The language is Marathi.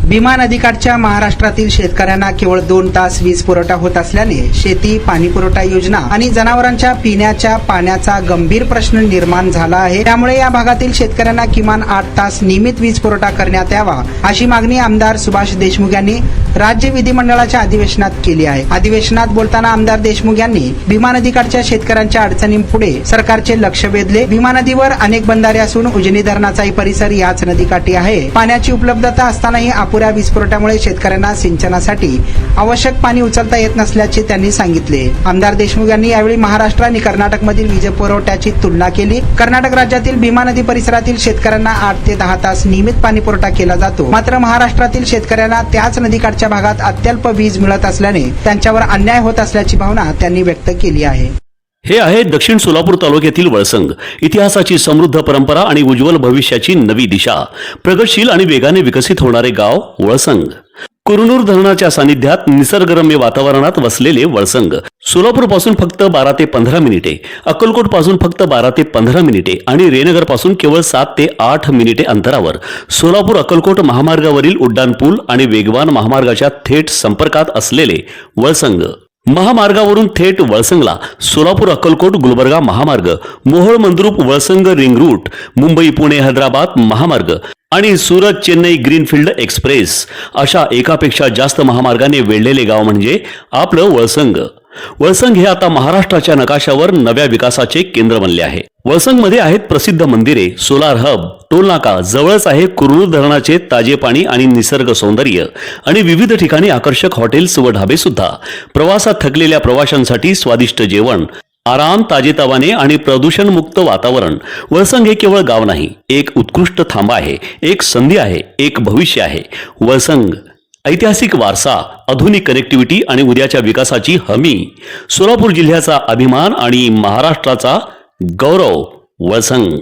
भीमा नदीकाठच्या महाराष्ट्रातील शेतकऱ्यांना केवळ 2 तास वीज पुरवठा होत असल्याने शेती, पाणी पुरवठा योजना आणि जनावरांच्या पिण्याच्या पाण्याचा गंभीर प्रश्न निर्माण झाला आहे। त्यामुळे या भागातील शेतकऱ्यांना किमान 8 तास नियमित वीज पुरवठा करण्यात यावा अशी मागणी आमदार सुभाष देशमुख यांनी राज्य विधिमंडळाच्या अधिवेशनात केली आहे। अधिवेशनात बोलताना आमदार देशमुख यांनी भीमा नदीकाठच्या शेतकऱ्यांच्या अडचणींपुढे सरकारचे लक्ष वेधले। भीमा नदीवर अनेक बंधारे असून उजनी धरणाचाही परिसर याच नदीकाठी आहे। पाण्याची उपलब्धता असतानाही अपुऱ्या वीज पुरवठ्यामुळे शेतकऱ्यांना सिंचनासाठी आवश्यक पाणी उचलता येत नसल्याचे त्यांनी सांगितले। आमदार देशमुख यांनी यावेळी महाराष्ट्र आणि कर्नाटकमधील वीज पुरवठ्याची तुलना केली। कर्नाटक राज्यातील भीमा नदी परिसरातील शेतकऱ्यांना 8 ते 10 तास नियमित पाणी पुरवठा केला जातो, मात्र महाराष्ट्रातील शेतकऱ्यांना त्याच नदीकाठच्या भागात अत्यल्प वीज मिळत असल्याने त्यांच्यावर अन्याय होत असल्याची भावना त्यांनी व्यक्त केली आहे। हे आहे दक्षिण सोलापूर तालुक्यातील वळसंग। इतिहासाची समृद्ध परंपरा आणि उज्ज्वल भविष्याची नवी दिशा, प्रगतशील आणि वेगाने विकसित होणारे गाव वळसंग। कुरनूर धरणाच्या सानिध्यात निसर्गरम्य वातावरणात वसलेले वळसंग सोलापूर पासून फक्त 12 ते 15 मिनिटे, अक्कलकोट पासून फक्त 12 ते 15 मिनिटे आणि रेनगर पासून केवळ 7 ते 8 मिनिटे अंतरावर सोलापूर अक्कलकोट महामार्गावरील उड्डाण पूल आणि वेगवान महामार्गाच्या थेट संपर्कात असलेले वळसंग। महामार्गावरून थेट वळसंगला सोलापूर अक्कलकोट गुलबर्गा महामार्ग, मोहोळ मंद्रुप वळसंग रिंग रूट, मुंबई पुणे हैदराबाद महामार्ग आणि सुरत चेन्नई ग्रीनफील्ड एक्सप्रेस अशा एकापेक्षा जास्त महामार्गाने वेढलेले गाव म्हणजे आपलं वळसंग। वळसंग हे आता महाराष्ट्राच्या नकाशावर नव्या विकासाचे केंद्र बनले आहे। वळसंगमध्ये आहेत प्रसिद्ध मंदिरे, सोलार हब, टोलनाका, जवळच आहे कुरनूर धरणाचे ताजे पाणी आणि निसर्ग सौंदर्य आणि विविध ठिकाणी आकर्षक हॉटेल्स व ढाबे सुद्धा। प्रवासात थकलेल्या प्रवाशांसाठी स्वादिष्ट जेवण, आराम, ताजेतवाने आणि प्रदूषणमुक्त वातावरण। वळसंग हे केवळ गाव नाही, एक उत्कृष्ट थांबा आहे, एक संधी आहे, एक भविष्य आहे। वळसंग ऐतिहासिक वारसा, आधुनिक कनेक्टिव्हिटी आणि उद्याच्या विकासाची हमी। सोलापूर जिल्ह्याचा अभिमान आणि महाराष्ट्राचा गौरव। वळसंग।